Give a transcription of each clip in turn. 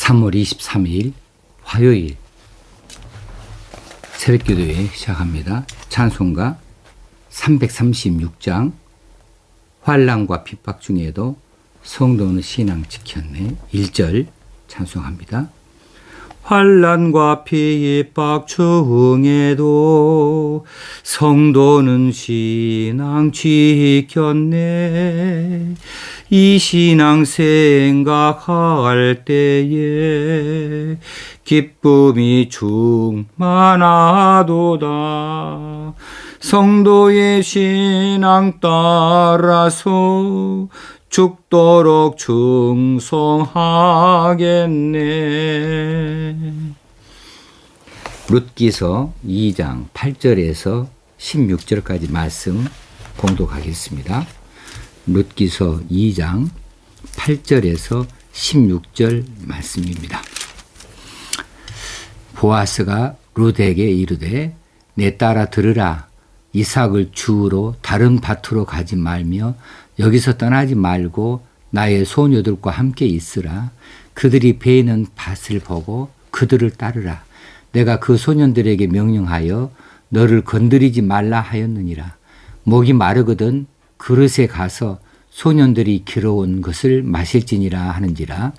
3월 23일 화요일 새벽기도회 시작합니다. 찬송가 336장 환난과 핍박 중에도 성도는 신앙 지켰네. 1절 찬송합니다. 환난과 핍박 중에도 성도는 신앙 지켰네. 이 신앙 생각할 때에 기쁨이 충만하도다. 성도의 신앙 따라서 죽도록 충성하겠네. 룻기서 2장 8절에서 16절까지 말씀 봉독하겠습니다. 룻기서 2장 8절에서 16절 말씀입니다. 보아스가 룻에게 이르되 내 딸아 들으라. 이삭을 주우러 다른 밭으로 가지 말며 여기서 떠나지 말고 나의 소녀들과 함께 있으라. 그들이 베는 밭을 보고 그들을 따르라. 내가 그 소년들에게 명령하여 너를 건드리지 말라 하였느니라. 목이 마르거든 그릇에 가서 소년들이 길어온 것을 마실지니라 하는지라.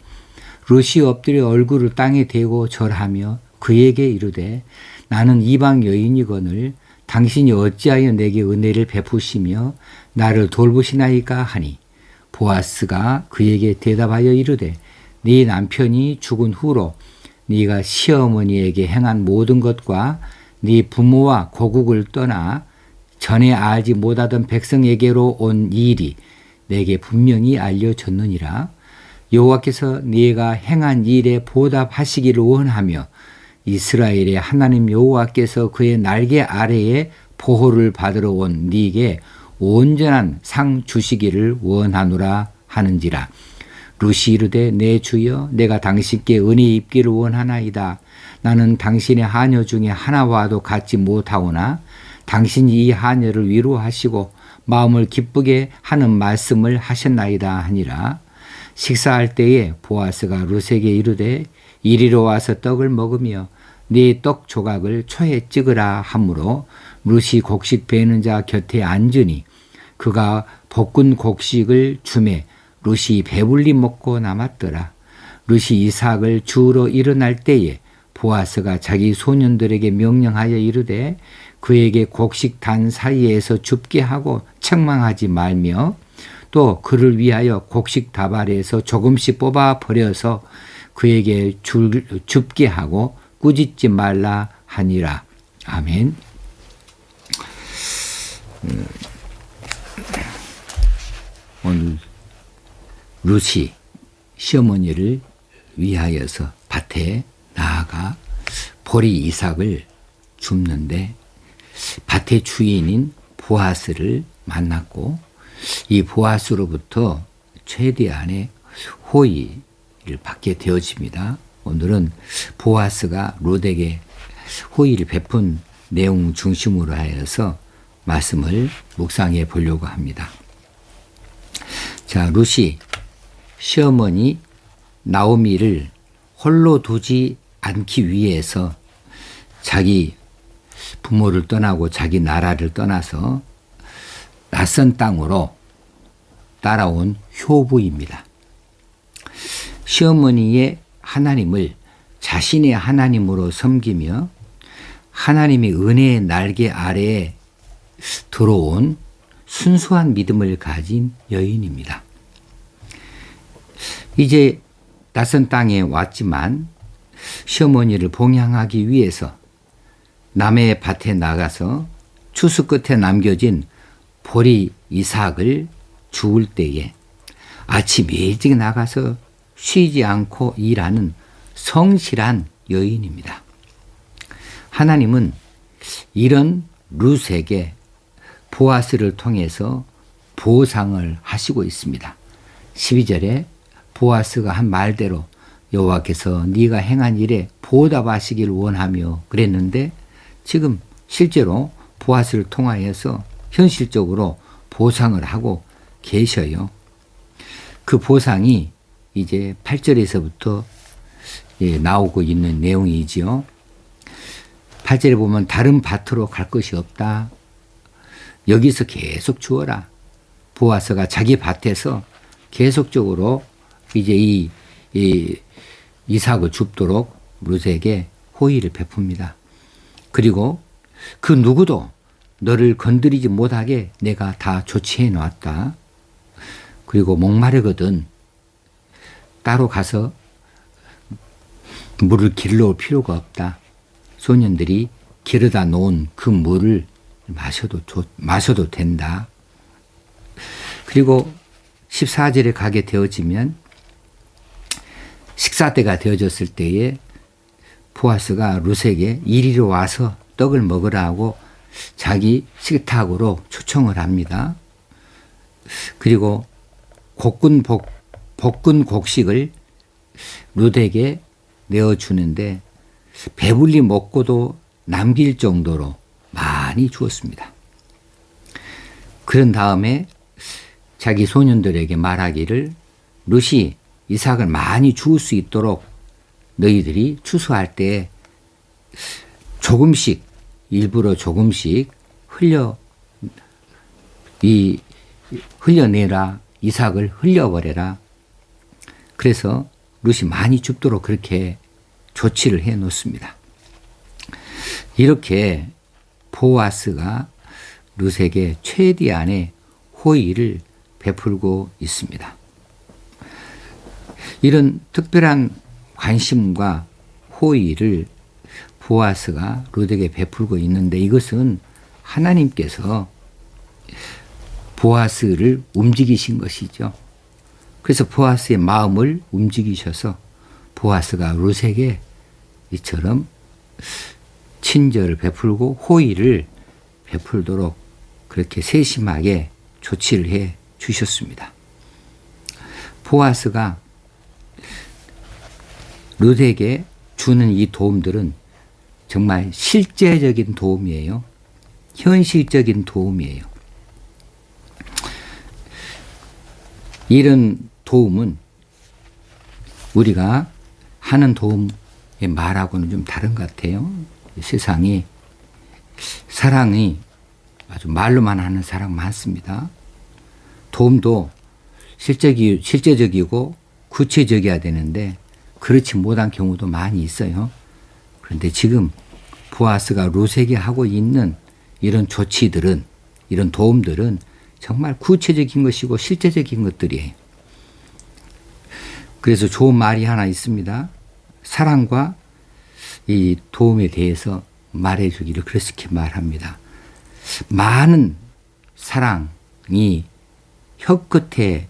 룻이 엎드려 얼굴을 땅에 대고 절하며 그에게 이르되 나는 이방 여인이거늘 당신이 어찌하여 내게 은혜를 베푸시며 나를 돌보시나이까 하니 보아스가 그에게 대답하여 이르되 네 남편이 죽은 후로 네가 시어머니에게 행한 모든 것과 네 부모와 고국을 떠나 전에 알지 못하던 백성에게로 온 일이 내게 분명히 알려졌느니라. 여호와께서 네가 행한 일에 보답하시기를 원하며 이스라엘의 하나님 여호와께서 그의 날개 아래에 보호를 받으러 온 네게 온전한 상 주시기를 원하노라 하는지라. 룻이 이르되 내 주여 내가 당신께 은혜 입기를 원하나이다. 나는 당신의 하녀 중에 하나와도 같지 못하오나 당신이 이 하녀를 위로하시고 마음을 기쁘게 하는 말씀을 하셨나이다 하니라. 식사할 때에 보아스가 룻에게 이르되 이리로 와서 떡을 먹으며 네 떡 조각을 초에 찍으라 하므로 룻이 곡식 베는 자 곁에 앉으니 그가 볶은 곡식을 주매 룻이 배불리 먹고 남았더라. 룻이 이삭을 주우러 일어날 때에 보아스가 자기 소년들에게 명령하여 이르되 그에게 곡식 단 사이에서 줍게 하고 책망하지 말며 또 그를 위하여 곡식 다발에서 조금씩 뽑아 버려서 그에게 줍게 하고 꾸짖지 말라 하니라. 아멘. 오늘 룻이 시어머니를 위하여서 밭에 나아가 보리 이삭을 줍는데 밭의 주인인 보아스를 만났고 이 보아스로부터 최대한의 호의를 받게 되어집니다. 오늘은 보아스가 룻에게 호의를 베푼 내용 중심으로 하여서 말씀을 묵상해 보려고 합니다. 자, 룻이 시어머니 나오미를 홀로 두지 않기 위해서 자기 부모를 떠나고 자기 나라를 떠나서 낯선 땅으로 따라온 효부입니다. 시어머니의 하나님을 자신의 하나님으로 섬기며 하나님의 은혜의 날개 아래에 들어온 순수한 믿음을 가진 여인입니다. 이제 낯선 땅에 왔지만 시어머니를 봉양하기 위해서 남의 밭에 나가서 추수 끝에 남겨진 보리 이삭을 주울 때에 아침 일찍 나가서 쉬지 않고 일하는 성실한 여인입니다. 하나님은 이런 룻에게 보아스를 통해서 보상을 하시고 있습니다. 12절에 보아스가 한 말대로 여호와께서 네가 행한 일에 보답하시길 원하며 그랬는데 지금 실제로 보아스를 통하여서 현실적으로 보상을 하고 계셔요. 그 보상이 이제 8절에서부터 나오고 있는 내용이지요. 8절에 보면 다른 밭으로 갈 것이 없다. 여기서 계속 주어라. 보아스가 자기 밭에서 계속적으로 이제 이 이삭을 줍도록 룻에게 호의를 베풉니다. 그리고 그 누구도 너를 건드리지 못하게 내가 다 조치해 놨다. 그리고 목마르거든 따로 가서 물을 길러올 필요가 없다. 소년들이 길어다 놓은 그 물을 마셔도 된다. 그리고 14절에 가게 되어지면 식사 때가 되어졌을 때에 보아스가 룻에게 이리로 와서 떡을 먹으라 하고 자기 식탁으로 초청을 합니다. 그리고 볶은 곡식을 룻에게 내어주는데 배불리 먹고도 남길 정도로 많이 주었습니다. 그런 다음에 자기 소년들에게 말하기를 룻이 이삭을 많이 주울 수 있도록 너희들이 추수할 때 조금씩 일부러 조금씩 흘려내라. 이삭을 흘려버려라. 그래서 룻이 많이 줍도록 그렇게 조치를 해 놓습니다. 이렇게 보아스가 룻에게 최대한의 호의를 베풀고 있습니다. 이런 특별한 관심과 호의를 보아스가 룻에게 베풀고 있는데 이것은 하나님께서 보아스를 움직이신 것이죠. 그래서 보아스의 마음을 움직이셔서 보아스가 룻에게 이처럼 친절을 베풀고 호의를 베풀도록 그렇게 세심하게 조치를 해 주셨습니다. 보아스가 룻에게 주는 이 도움들은 정말 실제적인 도움이에요. 현실적인 도움이에요. 이런 도움은 우리가 하는 도움의 말하고는 좀 다른 것 같아요. 세상에 사랑이 아주 말로만 하는 사랑 많습니다. 도움도 실제적이고 구체적이어야 되는데 그렇지 못한 경우도 많이 있어요. 그런데 지금 보아스가 룻에게 하고 있는 이런 조치들은, 이런 도움들은 정말 구체적인 것이고 실제적인 것들이에요. 그래서 좋은 말이 하나 있습니다. 사랑과 이 도움에 대해서 말해주기를 그렇게 말합니다. 많은 사랑이 혀 끝에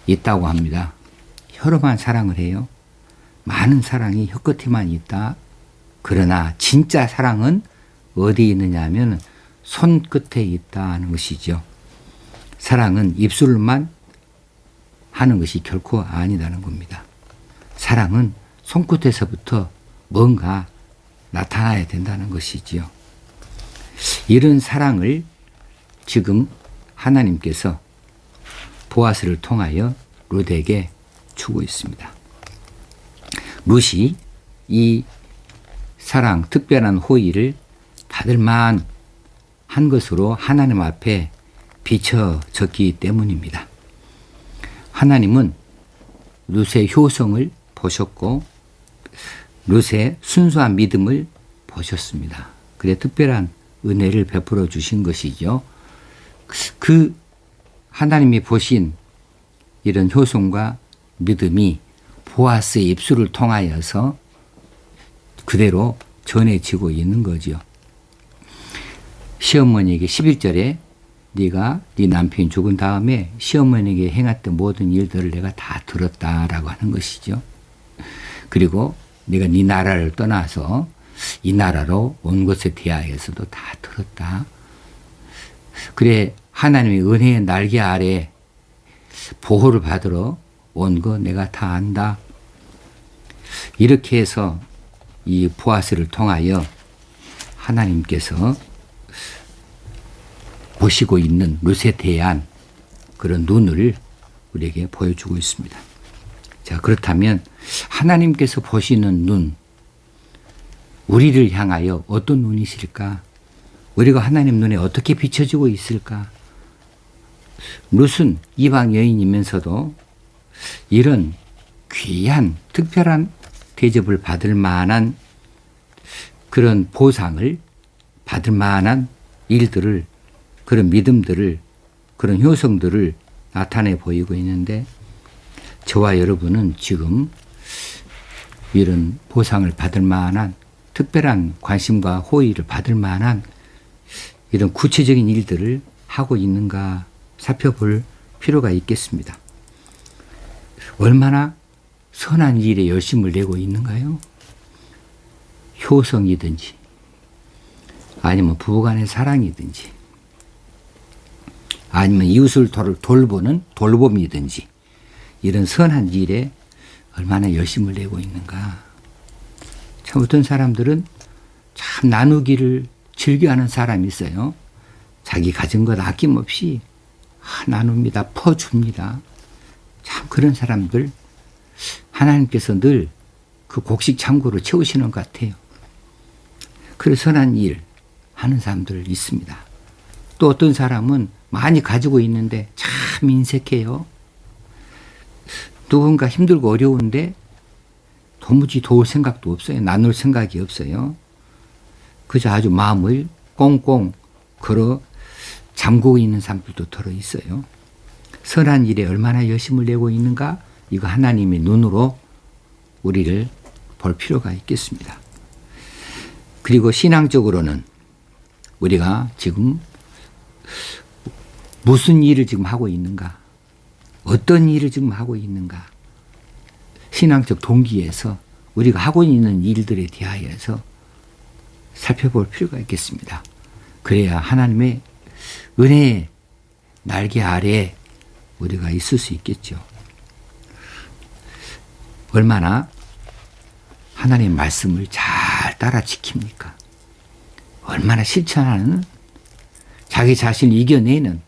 있다고 합니다. 혀로만 사랑을 해요. 많은 사랑이 혀 끝에만 있다. 그러나 진짜 사랑은 어디에 있느냐 하면 손끝에 있다는 것이죠. 사랑은 입술만 하는 것이 결코 아니다는 겁니다. 사랑은 손끝에서부터 뭔가 나타나야 된다는 것이지요. 이런 사랑을 지금 하나님께서 보아스를 통하여 룻에게 주고 있습니다. 룻이 이 사랑, 특별한 호의를 받을 만한 것으로 하나님 앞에 비춰졌기 때문입니다. 하나님은 룻의 효성을 보셨고 룻의 순수한 믿음을 보셨습니다. 그래 특별한 은혜를 베풀어 주신 것이죠. 그 하나님이 보신 이런 효성과 믿음이 보아스의 입술을 통하여서 그대로 전해지고 있는 거죠. 시어머니에게 11절에 네가 네 남편이 죽은 다음에 시어머니에게 행했던 모든 일들을 내가 다 들었다라고 하는 것이죠. 그리고 네가 네 나라를 떠나서 이 나라로 온 것에 대하여서도 다 들었다. 그래 하나님의 은혜의 날개 아래 보호를 받으러 온 거 내가 다 안다. 이렇게 해서 이 보아스를 통하여 하나님께서 보시고 있는 룻에 대한 그런 눈을 우리에게 보여주고 있습니다. 자, 그렇다면 하나님께서 보시는 눈, 우리를 향하여 어떤 눈이실까? 우리가 하나님 눈에 어떻게 비춰지고 있을까? 룻은 이방 여인이면서도 이런 귀한 특별한 대접을 받을 만한 그런 보상을 받을 만한 일들을, 그런 믿음들을, 그런 효성들을 나타내 보이고 있는데, 저와 여러분은 지금 이런 보상을 받을 만한 특별한 관심과 호의를 받을 만한 이런 구체적인 일들을 하고 있는가 살펴볼 필요가 있겠습니다. 얼마나 선한 일에 열심을 내고 있는가요? 효성이든지 아니면 부부간의 사랑이든지 아니면 이웃을 돌보는 돌봄이든지 이런 선한 일에 얼마나 열심을 내고 있는가. 참 어떤 사람들은 참 나누기를 즐겨하는 사람이 있어요. 자기 가진 것 아낌없이 나눕니다. 퍼줍니다. 참 그런 사람들 하나님께서 늘 그 곡식 창고를 채우시는 것 같아요. 그런 선한 일 하는 사람들 있습니다. 또 어떤 사람은 많이 가지고 있는데 참 인색해요. 누군가 힘들고 어려운데 도무지 도울 생각도 없어요. 나눌 생각이 없어요. 그저 아주 마음을 꽁꽁 걸어 잠그고 있는 사람들도 들어 있어요. 선한 일에 얼마나 열심을 내고 있는가? 이거 하나님의 눈으로 우리를 볼 필요가 있겠습니다. 그리고 신앙적으로는 우리가 지금 무슨 일을 지금 하고 있는가? 어떤 일을 지금 하고 있는가? 신앙적 동기에서 우리가 하고 있는 일들에 대하여서 살펴볼 필요가 있겠습니다. 그래야 하나님의 은혜의 날개 아래에 우리가 있을 수 있겠죠. 얼마나 하나님의 말씀을 잘 따라 지킵니까? 얼마나 실천하는, 자기 자신을 이겨내는,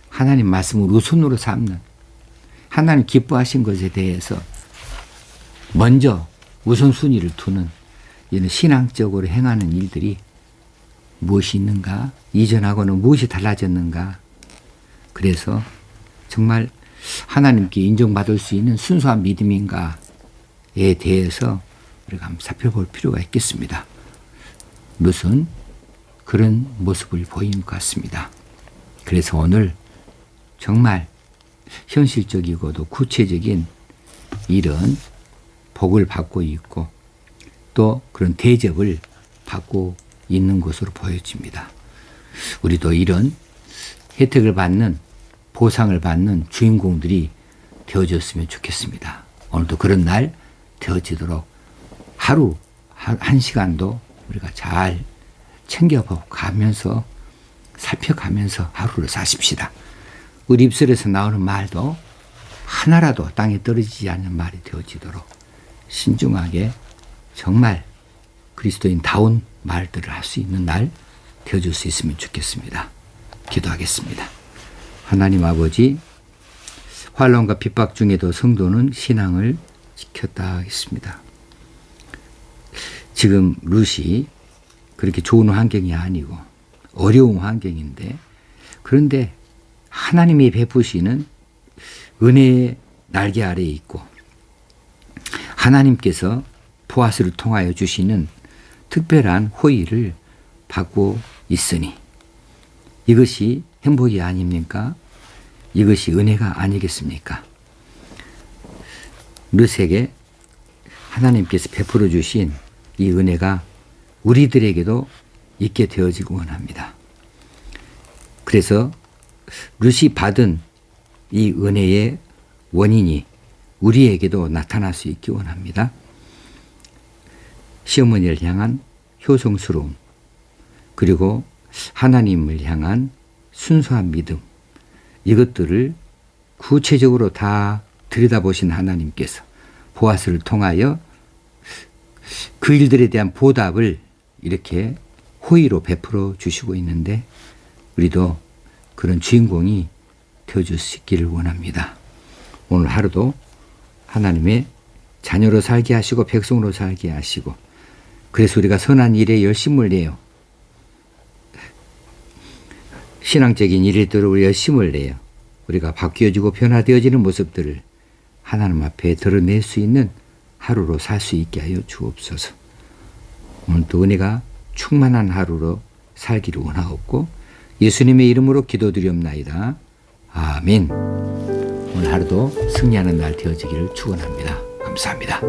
하나님 말씀을 우선으로 삼는, 하나님 기뻐하신 것에 대해서 먼저 우선순위를 두는 이런 신앙적으로 행하는 일들이 무엇이 있는가? 이전하고는 무엇이 달라졌는가? 그래서 정말 하나님께 인정받을 수 있는 순수한 믿음인가에 대해서 우리가 한번 살펴볼 필요가 있겠습니다. 룻은 그런 모습을 보이는 것 같습니다. 그래서 오늘 정말 현실적이고도 구체적인 이런 복을 받고 있고 또 그런 대접을 받고 있는 것으로 보여집니다. 우리도 이런 혜택을 받는, 보상을 받는 주인공들이 되어졌으면 좋겠습니다. 오늘도 그런 날 되어지도록 하루 한 시간도 우리가 잘 챙겨가면서 살펴가면서 하루를 사십시다. 우리 입술에서 나오는 말도 하나라도 땅에 떨어지지 않는 말이 되어지도록 신중하게 정말 그리스도인다운 말들을 할 수 있는 날 되어줄 수 있으면 좋겠습니다. 기도하겠습니다. 하나님 아버지, 환난과 핍박 중에도 성도는 신앙을 지켰다 하겠습니다. 지금 룻이 그렇게 좋은 환경이 아니고 어려운 환경인데, 그런데 하나님이 베푸시는 은혜의 날개 아래에 있고 하나님께서 보아스를 통하여 주시는 특별한 호의를 받고 있으니 이것이 행복이 아닙니까? 이것이 은혜가 아니겠습니까? 룻에게 하나님께서 베풀어 주신 이 은혜가 우리들에게도 있게 되어지고 원합니다. 그래서 룻이 받은 이 은혜의 원인이 우리에게도 나타날 수 있기 원합니다. 시어머니를 향한 효성스러움, 그리고 하나님을 향한 순수한 믿음, 이것들을 구체적으로 다 들여다보신 하나님께서 보아스를 통하여 그 일들에 대한 보답을 이렇게 호의로 베풀어 주시고 있는데, 우리도 그런 주인공이 되어줄 수 있기를 원합니다. 오늘 하루도 하나님의 자녀로 살게 하시고 백성으로 살게 하시고, 그래서 우리가 선한 일에 열심을 내요. 신앙적인 일들을 우리 열심을 내요. 우리가 바뀌어지고 변화되어지는 모습들을 하나님 앞에 드러낼 수 있는 하루로 살 수 있게 하여 주옵소서. 오늘도 은혜가 충만한 하루로 살기를 원하옵고 예수님의 이름으로 기도드리옵나이다. 아멘. 오늘 하루도 승리하는 날 되어지기를 축원합니다. 감사합니다.